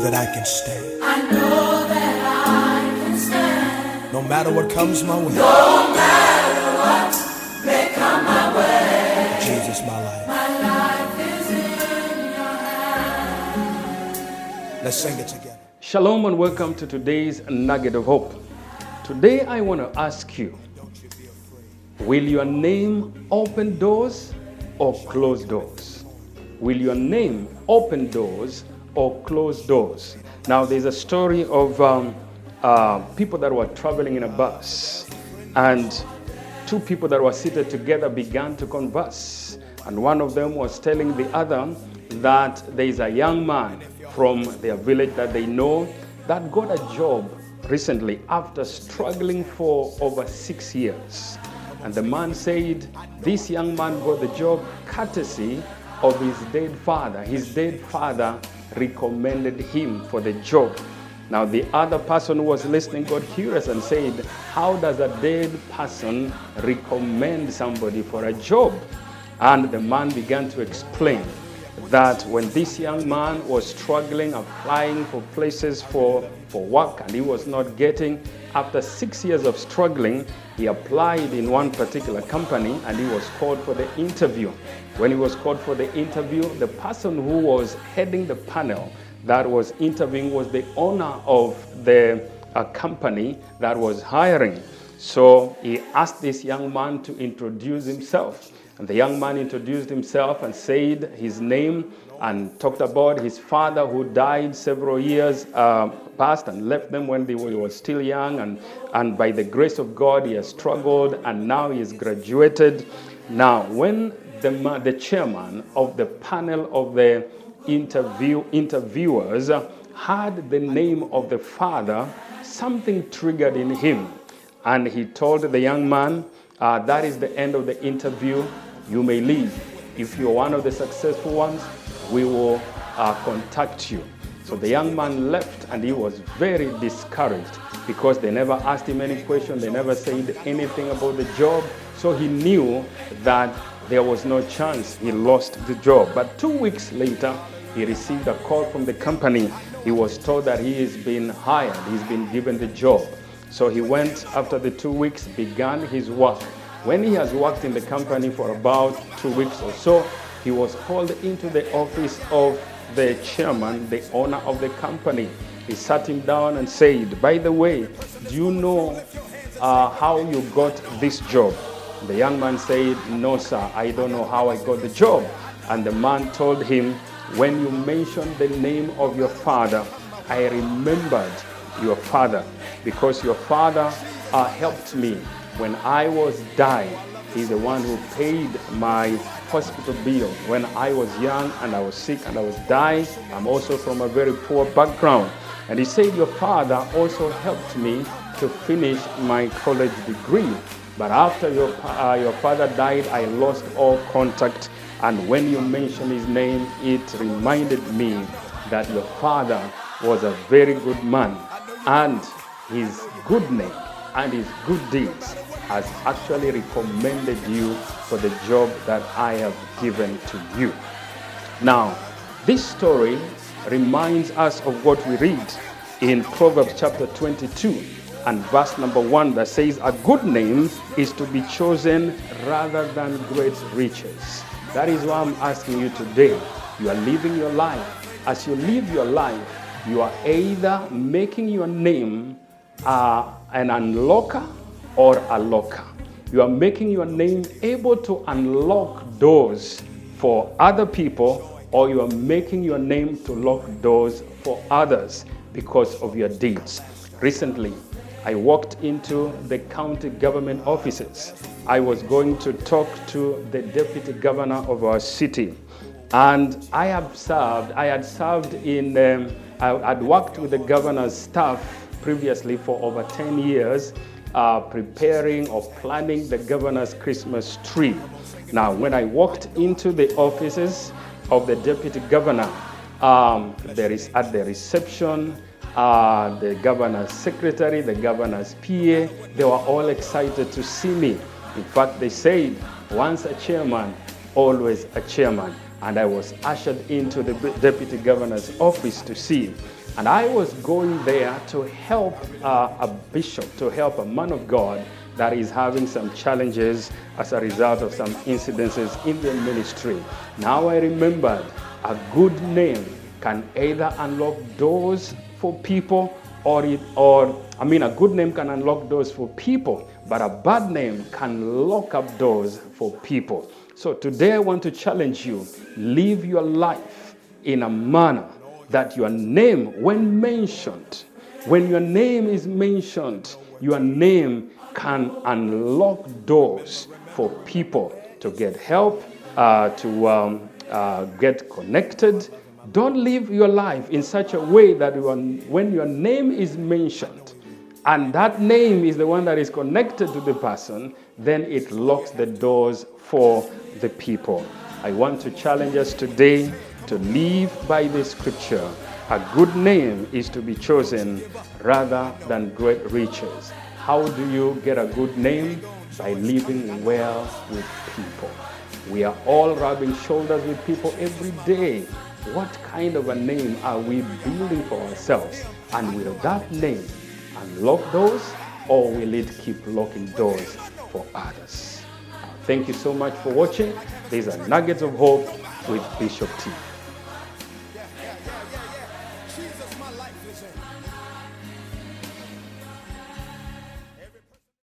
that I can stand. I know that I can stand. No matter what comes my way. No matter what may come my way. Jesus, my life. My life is in your hands. Let's sing it together. Shalom and welcome to today's Nugget of Hope. Today I want to ask you, will your name open doors or close doors? Will your name open doors or close doors? Now there's a story of people that were traveling in a bus, and two people that were seated together began to converse. And one of them was telling the other that there is a young man from their village that they know that got a job recently after struggling for over 6 years. And the man said this young man got the job courtesy of his dead father. His dead father recommended him for the job. Now the other person who was listening got curious and said, how does a dead person recommend somebody for a job? And the man began to explain that when this young man was struggling, applying for places for work, and he was not getting, after 6 years of struggling, he applied in one particular company and he was called for the interview. When he was called for the interview, the person who was heading the panel that was interviewing was the owner of the company that was hiring. So he asked this young man to introduce himself. And the young man introduced himself and said his name and talked about his father who died several years past and left them when he was still young. And by the grace of God, he has struggled and now he has graduated. Now, when the chairman of the panel of the interviewers heard the name of the father, something triggered in him. And he told the young man, that is the end of the interview. You may leave. If you're one of the successful ones, we will contact you. So the young man left and he was very discouraged because they never asked him any question. They never said anything about the job. So he knew that there was no chance. He lost the job. But 2 weeks later, he received a call from the company. He was told that he has been hired. He's been given the job. So he went after the 2 weeks, began his work. When he has worked in the company for about 2 weeks or so, he was called into the office of the chairman, the owner of the company. He sat him down and said, by the way, do you know how you got this job? The young man said, no, sir, I don't know how I got the job. And the man told him, when you mentioned the name of your father, I remembered your father, because your father helped me when I was dying. He's the one who paid my hospital bill when I was young and I was sick and I was dying. I'm also from a very poor background. And he said, your father also helped me to finish my college degree. But after your father died, I lost all contact. And when you mentioned his name, it reminded me that your father was a very good man. And his good name and his good deeds has actually recommended you for the job that I have given to you. Now, this story reminds us of what we read in Proverbs chapter 22 and verse number 1 that says, a good name is to be chosen rather than great riches. That is why I'm asking you today. You are living your life. As you live your life, you are either making your name an unlocker or a locker. You are making your name able to unlock doors for other people, or you are making your name to lock doors for others because of your deeds. Recently, I walked into the county government offices. I was going to talk to the deputy governor of our city. And I'd worked with the governor's staff previously for over 10 years, preparing or planning the governor's Christmas tree. Now, when I walked into the offices of the deputy governor, there is at the reception, the governor's secretary, the governor's PA, they were all excited to see me. In fact, they said, once a chairman, always a chairman. And I was ushered into the deputy governor's office to see. And I was going there to help a bishop, to help a man of God that is having some challenges as a result of some incidences in the ministry. Now I remembered a good name can either unlock doors for people a good name can unlock doors for people, but a bad name can lock up doors for people. So today I want to challenge you, live your life in a manner that your name, when your name is mentioned, your name can unlock doors for people to get help, to get connected. Don't live your life in such a way that when your name is mentioned, and that name is the one that is connected to the person, then it locks the doors for the people. I want to challenge us today to live by the scripture. A good name is to be chosen rather than great riches. How do you get a good name? By living well with people. We are all rubbing shoulders with people every day. What kind of a name are we building for ourselves? And will that name unlock doors, or will it keep locking doors for others? Thank you so much for watching. These are Nuggets of Hope with Bishop T.